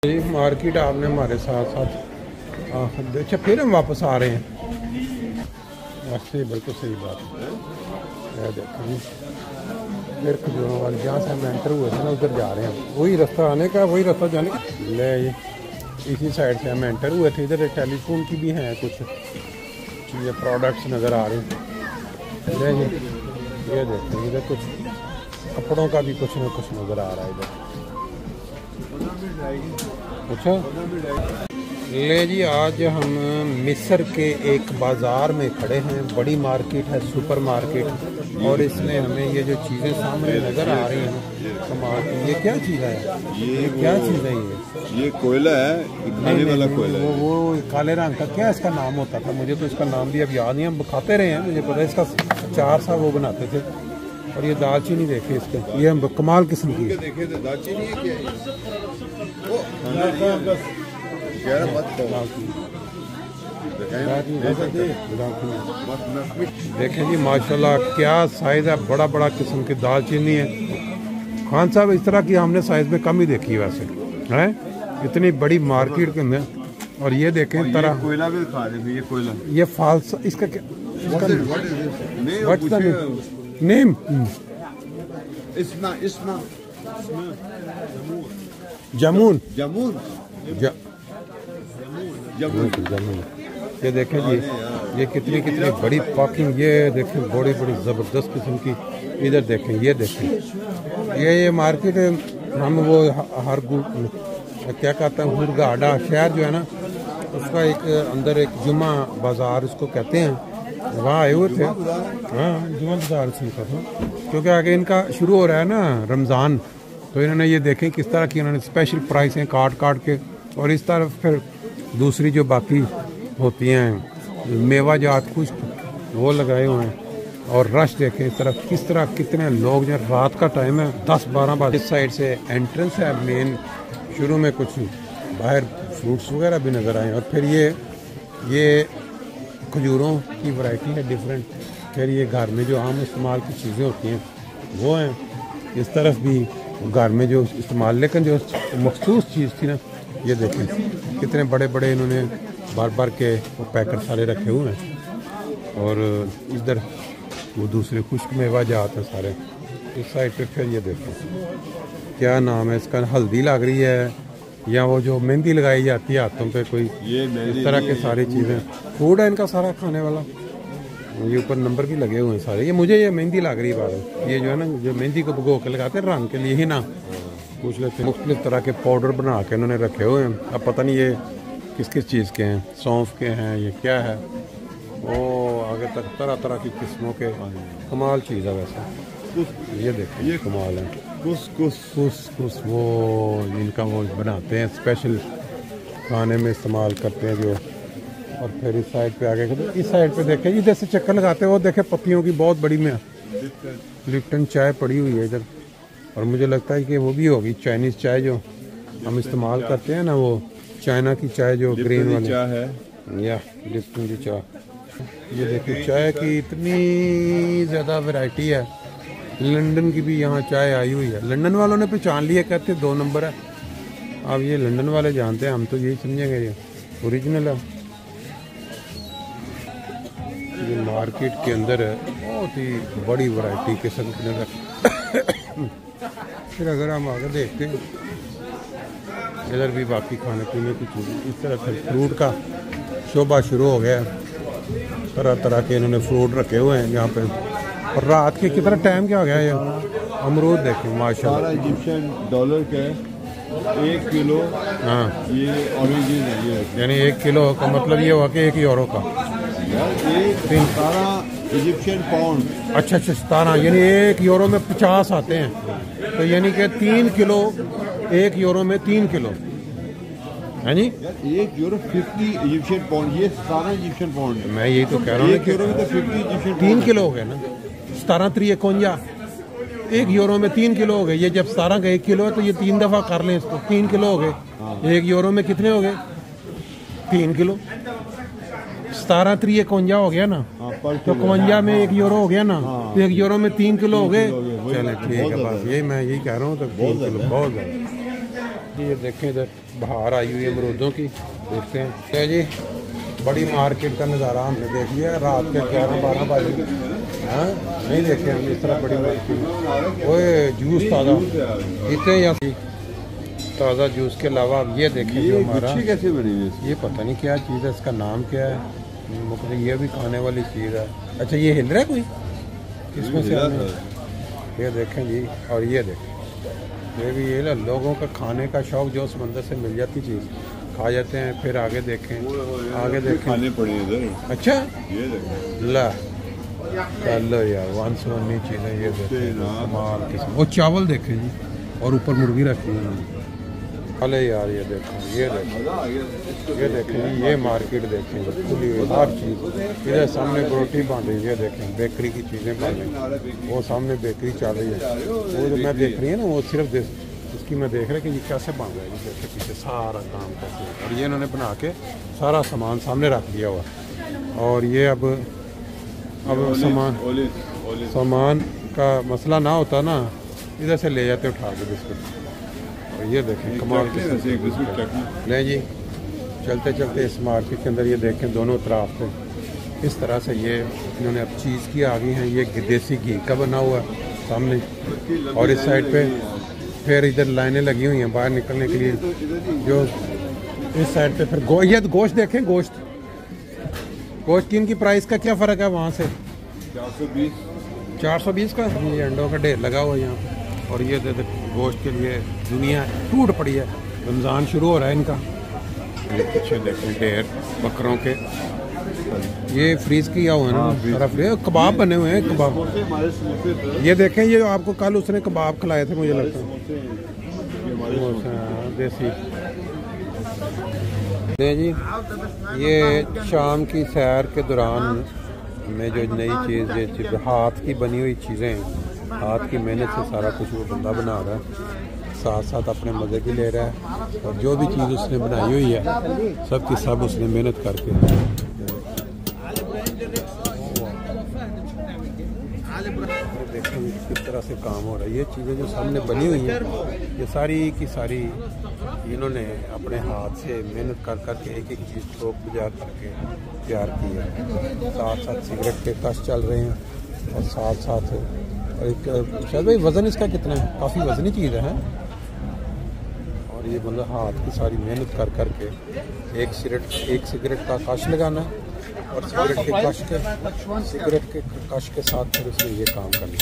Market आपने हमारे साथ साथ अच्छा फिर हम वापस आ रहे हैं। वैसे बिल्कुल सही बात है। देखो फिर खजूरों वाले जहाँ से हम एंटर हुए थे ना उधर जा रहे हैं। वही रास्ता आने का, वही रास्ता जाने का। ले ये इसी साइड से हम एंटर हुए थे। इधर टेलीफोन की भी हैं कुछ चीज़ें, प्रोडक्ट्स नज़र आ रहे हैं। ये देखते इधर कुछ कपड़ों का भी कुछ ना कुछ नज़र आ रहा है इधर। अच्छा ले जी, आज हम मिस्र के एक बाज़ार में खड़े हैं। बड़ी मार्केट है, सुपर मार्केट, और इसमें हमें ये जो चीज़ें सामने नज़र आ रही हैं कमाल की। ये क्या चीज़ है? ये क्या चीज़ है? ये कोयला है, खाने वाला कोयला है। वो काले रंग का क्या इसका नाम होता था? मुझे तो इसका नाम भी अब याद नहीं। हम खाते रहे हैं, मुझे पता है। इसका अचार सा वो बनाते थे। और ये दालचीनी देखे इसके, ये हम कमाल किस्म की देखे थे। दालचीनी है क्या? देखें जी माशाल्लाह क्या साइज है, बड़ा बड़ा किस्म की दालचीनी है। खान साहब इस तरह की हमने साइज में कम ही देखी वैसे है, इतनी बड़ी मार्केट के अंदर। और ये देखें तरह कोयला भी खा रहे हैं। ये कोयला, ये फाल्स इसका क्या नेम? जामुन। जामुन। ये देखें जी, ये कितनी कितनी बड़ी पैकिंग। ये देखें बड़ी बड़ी ज़बरदस्त किस्म की। इधर देखें, ये देखें ये मार्केट हम वो हर क्या कहते हैं, हुरगाडा शहर जो है ना, उसका एक अंदर एक जुमा बाज़ार उसको कहते हैं, वहाँ आए हुए थे। हाँ, जुमा बाज़ार से था, क्योंकि आगे इनका शुरू हो रहा है ना रमज़ान। तो इन्होंने ये देखें किस तरह की इन्होंने स्पेशल प्राइस हैं काट काट के। और इस तरफ फिर दूसरी जो बाकी होती हैं मेवा जात कुछ वो लगाए हुए हैं। और रश देखें इस तरफ किस तरह, कितने लोग जो रात का टाइम है 10-12 बजे। इस साइड से एंट्रेंस है मेन। शुरू में कुछ बाहर फ्रूट्स वगैरह भी नज़र आए। और फिर ये खजूरों की वैरायटी है डिफरेंट। फिर ये घर में जो आम इस्तेमाल की चीज़ें होती हैं वो हैं। इस तरफ भी घर में जो इस्तेमाल, लेकिन जो मखसूस चीज़ थी ना, ये देखें कितने बड़े बड़े इन्होंने बार के वो पैकेट सारे रखे हुए हैं। और इधर वो दूसरे खुश्क मेवा जाते हैं सारे। इस साइड पे फिर ये देखें क्या नाम है इसका, हल्दी लग रही है या वो जो मेहंदी लगाई जाती है हाथों पे कोई, इस तरह के सारी चीज़ें। फूड है इनका सारा खाने वाला। ये ऊपर नंबर भी लगे हुए हैं सारे। ये मुझे ये मेहंदी लग रही है बात, ये जो है ना, जो मेहंदी को भिगो के लगाते हैं रंग के लिए ही ना, पूछ लेते हैं। मुख्तलिफ तरह के पाउडर बना के इन्होंने रखे हुए हैं। अब पता नहीं ये किस किस चीज़ के हैं, सौंफ के हैं, ये क्या है, वो आगे तक तरह तरह की किस्मों के। कमाल चीज़ है वैसे। ये देखें ये कमाल है। कुछ वो इनका वो बनाते हैं स्पेशल, खाने में इस्तेमाल करते हैं जो। और फिर इस साइड पे आगे, इस साइड पे देखें, इधर से चक्कर लगाते हैं वो देखें पत्तियों की बहुत बड़ी में लिप्टन चाय पड़ी हुई है इधर। और मुझे लगता है कि वो भी होगी चाइनीज़ चाय जो हम इस्तेमाल करते हैं ना, वो चाइना की चाय जो ग्रीन वाली चाय है, या लिप्टन की चाय। ये देखिए चाय की इतनी ज़्यादा वैरायटी है। लंदन की भी यहाँ चाय आई हुई है। लंदन वालों ने पहचान लिया, कहते 2 नंबर है। अब ये लंदन वाले जानते हैं, हम तो यही समझेंगे ये ओरिजिनल है। ये मार्केट के अंदर है, बहुत ही बड़ी वैरायटी किस्म की नजर। फिर अगर हम आगे देखते हैं इधर भी बाकी खाने पीने की चीज़ें। इस तरह फिर फ्रूट का शोबा शुरू हो गया है। तरह तरह के इन्होंने फ्रूट रखे हुए हैं यहाँ पे। और रात के कितना टाइम क्या हो गया? ये अमरूद देखें माशाल्लाह, इजिप्शियन डॉलर का 1 किलो। हाँ, ये ऑरिजिन है ये, यानी 1 किलो का मतलब ये हुआ कि 1 यूरो का। ये 17 इजिप्शियन पाउंड। अच्छा 17, यानी 1 यूरो में 50 आते हैं। तो यानी कि 3 किलो, 1 यूरो में 3 किलो है जी। 1 यूरो 50 इजिप्शियन पाउंड। ये 17 इजिप्शियन पाउंड। मैं यही तो कह रहा हूँ, 1 यूरो में तो 50 इजिप्शियन 3 किलो हो गए ना। 17 3 51, 1 यूरो में 3 किलो हो गए। ये जब 17 का 1 किलो है तो ये 3 दफ़ा कर लें इसको, 3 किलो हो गए। 1 यूरो में कितने हो गए? 3 किलो। 17 3 51 हो गया ना, तो 51 में 1 यूरो हो गया ना। 1 यूरो में 3 किलो हो गए। चले ठीक है, बस यही मैं यही कह रहा हूँ। तो 3 किलो बहुत ज़्यादा। ये देखें इधर बाहर आई हुई है अमरूदों की, देखते हैं। तो जी बड़ी मार्केट का नज़ारा हमने देख लिया, रात के 11-12 बजे। हाँ नहीं देखे हम इस तरह बड़ी मार्केट। ओए जूस ताज़ा इतने या ताज़ा जूस के अलावा अब ये देखें जो हमारा कैसे बनी है, ये पता नहीं क्या चीज़ है, इसका नाम क्या है, मतलब ये भी खाने वाली चीज़ है। अच्छा ये हिल रहा है कोई इसमें से ये देखें जी। और ये देखें ये भी ये ना लोगों का खाने का शौक, जो समंदर से मिल जाती चीज़ खा जाते हैं। फिर आगे देखें, आगे देखें खाने पड़े इधर। अच्छा ये देखें ला चलो यार 1 चीज़ें ये देखें कमाल किस्म। वो चावल देखें जी, और ऊपर मुर्गी रखी है उन्होंने। अरे यार ये देखो ये देखें जी, ये मार्केट देखें खुली हुई हर चीज़। इधर सामने रोटी बन रही है, ये देखें बेकरी की चीज़ें बन रही, वो सामने बेकरी चल रही है। वो जो मैं देख रही है ना, वो सिर्फ इसकी मैं देख रहा कि ये कैसे बन रहा है, ये देखे पीछे सारा काम कैसे। और ये इन्होंने बना के सारा सामान सामने रख दिया हुआ। और ये अब सामान का मसला ना होता ना, इधर से ले जाते उठा के बिस्कुट। और ये देखें कमाल के ले जी। चलते चलते इस मार्केट के अंदर ये देखें दोनों तरफ से इस तरह से ये इन्होंने अब चीज़ की आ गई हैं। ये देसी घी का बना हुआ सामने, और इस साइड पे फिर इधर लाइनें लगी हुई हैं बाहर निकलने के लिए। जो इस साइड पे फिर ये गोश्त देखें, गोश्त की इनकी प्राइस का क्या फ़र्क है वहाँ से? 420 का ये अंडों का ढेर लगा हुआ है यहाँ पे। और ये गोश्त के लिए दुनिया टूट पड़ी है, रमज़ान शुरू हो रहा है इनका। ये पीछे देखें ढेर बकरों के, ये फ्रीज किया हुआ है ना सारा फ्रीज। कबाब बने हुए हैं, कबाब ये देखें। ये आपको कल उसने कबाब खिलाए थे मुझे लगता है देसी। जी ये शाम की सैर के दौरान में जो नई चीज़ हाथ की बनी हुई चीज़ें, हाथ की मेहनत से सारा कुछ वो बंदा बना रहा है, साथ साथ अपने मज़े भी ले रहा है। और जो भी चीज़ उसने बनाई हुई है सब की सब उसने मेहनत करके। देखें किस तरह से काम हो रहा है। ये चीज़ें जो सामने बनी हुई हैं ये सारी की सारी इन्होंने अपने हाथ से मेहनत कर करके एक एक चीज़ ठोक बजा करके तैयार की है। साथ साथ सिगरेट के कश चल रहे हैं, और साथ साथ शायद भाई वज़न इसका कितना है, काफ़ी वज़नी चीज़ है। और ये मतलब हाथ की सारी मेहनत कर करके एक सिगरेट का कश लगाना, और सिगरेट के कश के साथ फिर उसमें ये काम करना।